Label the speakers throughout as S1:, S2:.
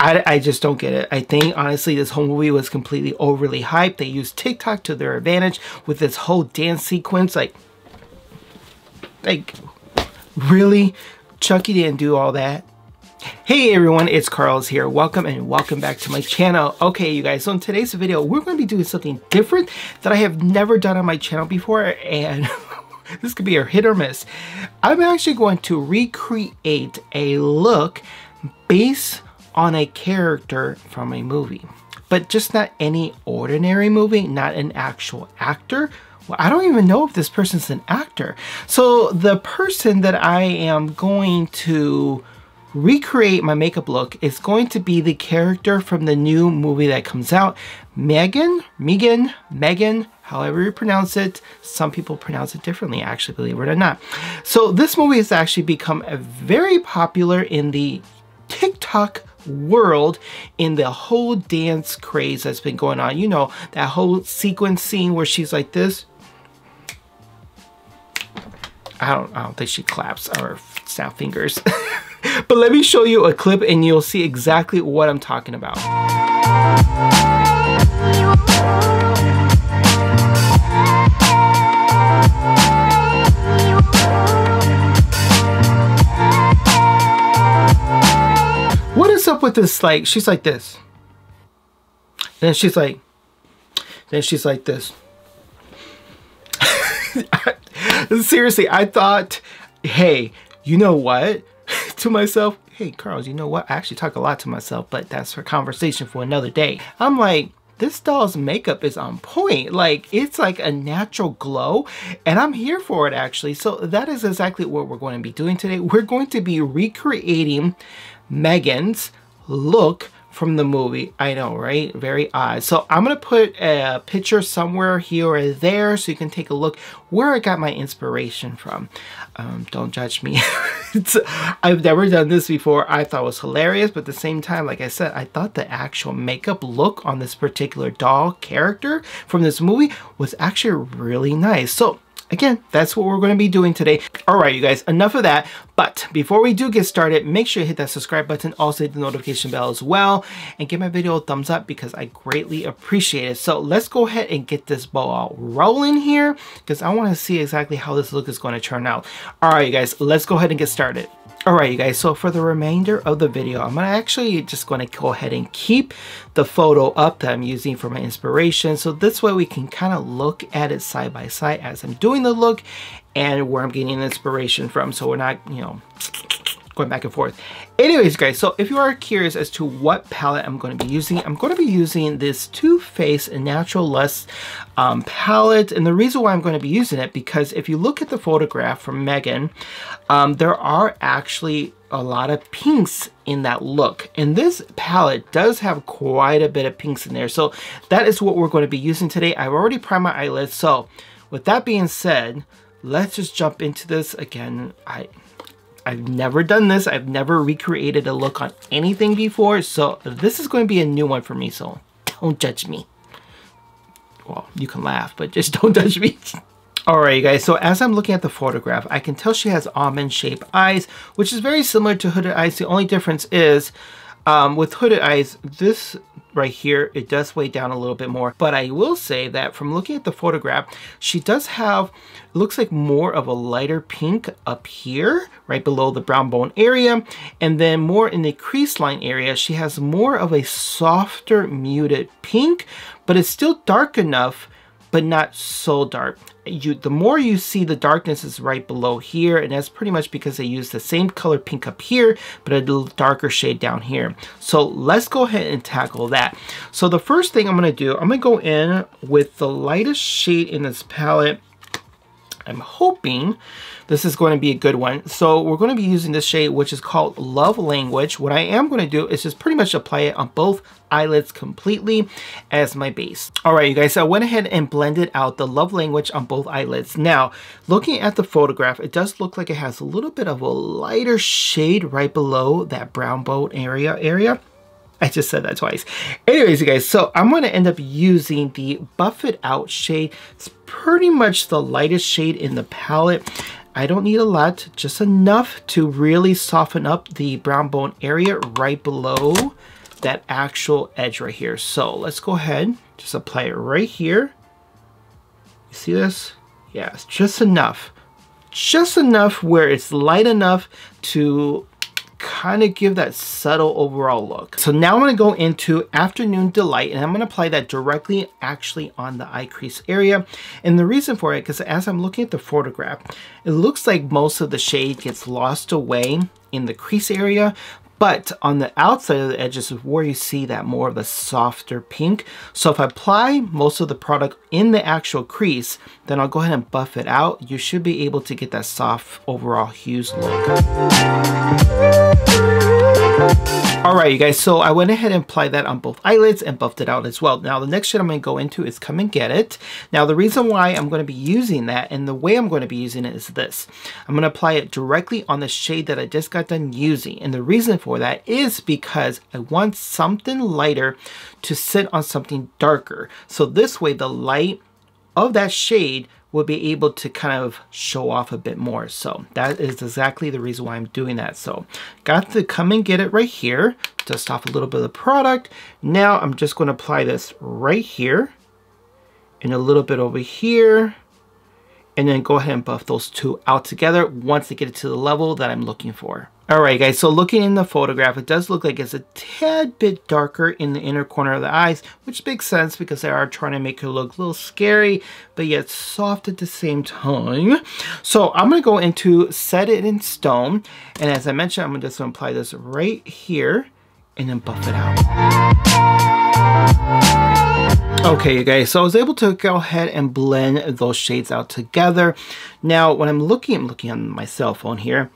S1: I just don't get it. I think honestly this whole movie was completely overly hyped. They used TikTok to their advantage with this whole dance sequence. Like really? Chucky didn't do all that. Hey everyone, it's Carl's here. Welcome back to my channel. Okay, you guys, so in today's video, we're going to be doing something different that I have never done on my channel before, and this could be a hit or miss. I'm actually going to recreate a look based on a character from a movie, but just not any ordinary movie, not an actual actor. Well, I don't even know if this person's an actor. So the person that I am going to recreate my makeup look is going to be the character from the new movie that comes out, M3GAN, however you pronounce it. Some people pronounce it differently, actually, believe it or not. So this movie has actually become very popular in the TikTok world, in the whole dance craze that's been going on. You know, that whole sequence scene where she's like this. I don't think she claps or snap fingers. But let me show you a clip and you'll see exactly what I'm talking about. What is up with this? Like, she's like this. Then she's like this. Seriously, I thought, hey, you know what? To myself, hey, Carl, you know what? I actually talk a lot to myself, but that's for conversation for another day. I'm like, this doll's makeup is on point. Like, it's like a natural glow, and I'm here for it, actually. So that is exactly what we're going to be doing today. We're going to be recreating M3GAN's look from the movie. I know, right? Very odd. So I'm going to put a picture somewhere here or there so you can take a look where I got my inspiration from. Don't judge me. I've never done this before. I thought it was hilarious, but at the same time, like I said, I thought the actual makeup look on this particular doll character from this movie was actually really nice. So again, that's what we're going to be doing today. All right, you guys, enough of that. But before we do get started, make sure you hit that subscribe button, also hit the notification bell as well, and give my video a thumbs up because I greatly appreciate it. So let's go ahead and get this ball rolling here because I want to see exactly how this look is going to turn out. All right, you guys, let's go ahead and get started. All right, you guys, so for the remainder of the video, I'm actually just going to go ahead and keep the photo up that I'm using for my inspiration. So this way we can kind of look at it side by side as I'm doing the look and where I'm getting inspiration from. So we're not, you know, going back and forth. Anyways, guys, so if you are curious as to what palette I'm going to be using, I'm going to be using this Too Faced Natural Lush palette. And the reason why I'm going to be using it, because if you look at the photograph from M3GAN, there are actually a lot of pinks in that look. And this palette does have quite a bit of pinks in there. So that is what we're going to be using today. I've already primed my eyelids. So with that being said, let's just jump into this. Again, I've never done this. I've never recreated a look on anything before. So this is going to be a new one for me. So don't judge me. Well, you can laugh, but just don't judge me. All right, you guys. So as I'm looking at the photograph, I can tell she has almond-shaped eyes, which is very similar to hooded eyes. The only difference is with hooded eyes, this right here, it does weigh down a little bit more. But I will say that from looking at the photograph, she does have, looks like more of a lighter pink up here, right below the brown bone area. And then more in the crease line area, she has more of a softer muted pink, but it's still dark enough, but not so dark. The more you see, the darkness is right below here, and that's pretty much because they use the same color pink up here, but a little darker shade down here. So let's go ahead and tackle that. So the first thing I'm going to do, I'm going to go in with the lightest shade in this palette. I'm hoping this is going to be a good one. So we're going to be using this shade, which is called Love Language. What I am going to do is just pretty much apply it on both eyelids completely as my base. All right, you guys, so I went ahead and blended out the Love Language on both eyelids. Now, looking at the photograph, it does look like it has a little bit of a lighter shade right below that brown bone area. I just said that twice. Anyways, you guys, so I'm going to end up using the Buff It Out shade. It's pretty much the lightest shade in the palette. I don't need a lot, just enough to really soften up the brown bone area right below that actual edge right here. So let's go ahead, just apply it right here. You see this? Yeah, it's just enough. Just enough where it's light enough to kind of give that subtle overall look. So now I'm going to go into Afternoon Delight, and I'm going to apply that directly actually on the eye crease area. And the reason for it, because as I'm looking at the photograph, it looks like most of the shade gets lost away in the crease area, but on the outside of the edges is where you see that more of a softer pink. So if I apply most of the product in the actual crease, then I'll go ahead and buff it out. You should be able to get that soft overall hues look. Alright you guys, so I went ahead and applied that on both eyelids and buffed it out as well. Now the next shade I'm going to go into is Come and Get It. Now the reason why I'm going to be using that and the way I'm going to be using it is this. I'm going to apply it directly on the shade that I just got done using. And the reason for that is because I want something lighter to sit on something darker. So this way the light of that shade will be able to kind of show off a bit more. So that is exactly the reason why I'm doing that. So got to Come and Get It right here, dust off a little bit of the product. Now I'm just going to apply this right here and a little bit over here, and then go ahead and buff those two out together once they get it to the level that I'm looking for. Alright guys, so looking in the photograph, it does look like it's a tad bit darker in the inner corner of the eyes, which makes sense because they are trying to make her look a little scary, but yet soft at the same time. So I'm going to go into Set It in Stone, and as I mentioned, I'm just going to apply this right here and then buff it out. Okay you guys, so I was able to go ahead and blend those shades out together. Now when I'm looking on my cell phone here,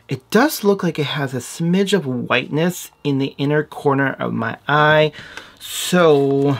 S1: it does look like it has a smidge of whiteness in the inner corner of my eye. So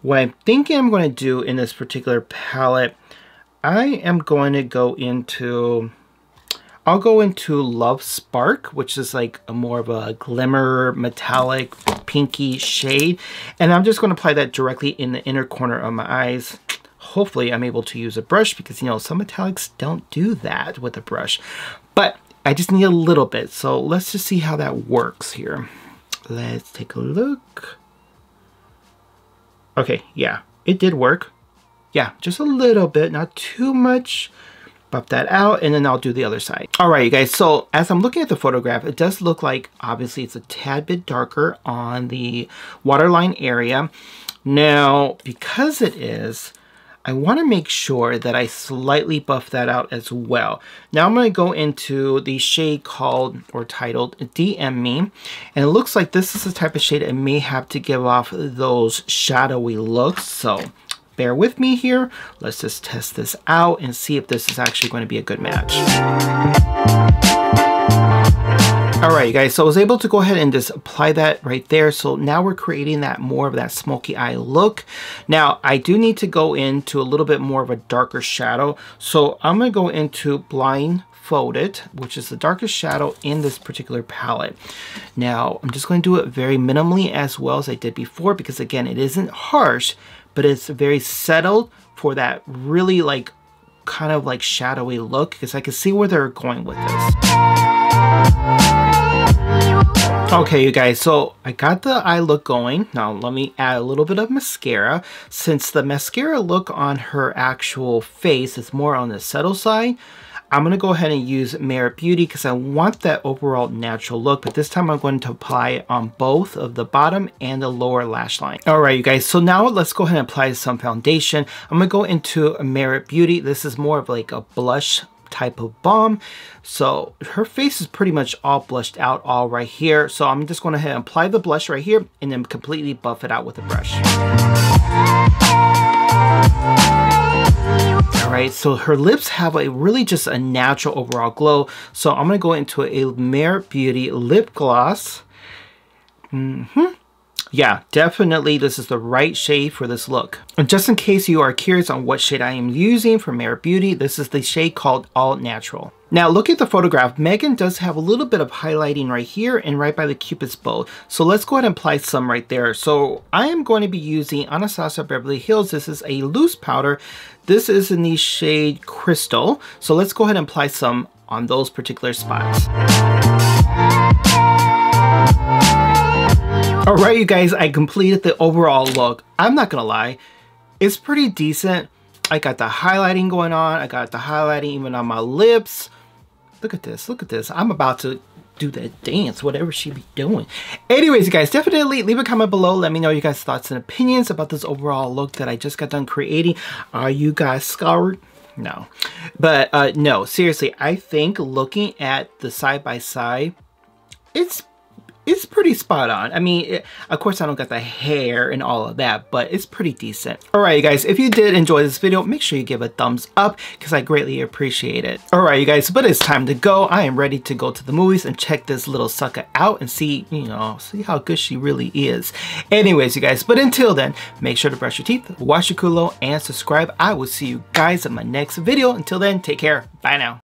S1: what I'm thinking I'm going to do in this particular palette, I am going to go into, I'll go into Love Spark, which is like a more of a glimmer metallic pinky shade. And I'm just going to apply that directly in the inner corner of my eyes. Hopefully I'm able to use a brush because, you know, some metallics don't do that with a brush. But I just need a little bit. So let's just see how that works here. Let's take a look. Okay, yeah, it did work. Yeah, just a little bit, not too much. Buff that out, and then I'll do the other side. All right, you guys, so as I'm looking at the photograph, it does look like, obviously, it's a tad bit darker on the waterline area. Now, because it is, I want to make sure that I slightly buff that out as well. Now I'm going to go into the shade called or titled DM Me, and it looks like this is the type of shade I may have to give off those shadowy looks. So bear with me here. Let's just test this out and see if this is actually going to be a good match. Alright you guys, so I was able to go ahead and just apply that right there. So now we're creating that more of that smoky eye look. Now I do need to go into a little bit more of a darker shadow. So I'm going to go into Blindfolded, which is the darkest shadow in this particular palette. Now I'm just going to do it very minimally as well as I did before, because again, it isn't harsh, but it's very settled for that really like kind of like shadowy look, because I can see where they're going with this. Okay, you guys, so I got the eye look going. Now let me add a little bit of mascara. Since the mascara look on her actual face is more on the subtle side, I'm going to go ahead and use Merit Beauty because I want that overall natural look, but this time I'm going to apply it on both of the bottom and the lower lash line. Alright you guys, so now let's go ahead and apply some foundation. I'm going to go into Merit Beauty. This is more of like a blush type of balm. So her face is pretty much all blushed out all right here. So I'm just going to ahead and apply the blush right here and then completely buff it out with a brush. Alright, so her lips have a really just a natural overall glow. So I'm going to go into a Merit Beauty lip gloss. Yeah, definitely this is the right shade for this look. And just in case you are curious on what shade I am using for Merit Beauty, this is the shade called All Natural. Now look at the photograph. M3GAN does have a little bit of highlighting right here and right by the Cupid's bow. So let's go ahead and apply some right there. So I am going to be using Anastasia Beverly Hills. This is a loose powder. This is in the shade Crystal. So let's go ahead and apply some on those particular spots. Alright you guys, I completed the overall look. I'm not gonna lie, it's pretty decent. I got the highlighting going on. I got the highlighting even on my lips. Look at this, look at this. I'm about to do that dance, whatever she be doing. Anyways, you guys, definitely leave a comment below. Let me know your guys' thoughts and opinions about this overall look that I just got done creating. Are you guys scarred? No. But no, seriously, I think looking at the side-by-side, it's pretty spot on. I mean, of course I don't got the hair and all of that, but it's pretty decent. Alright you guys, if you did enjoy this video, make sure you give a thumbs up because I greatly appreciate it. Alright you guys, but it's time to go. I am ready to go to the movies and check this little sucker out and see, you know, see how good she really is. Anyways you guys, but until then, make sure to brush your teeth, wash your culo, and subscribe. I will see you guys in my next video. Until then, take care. Bye now.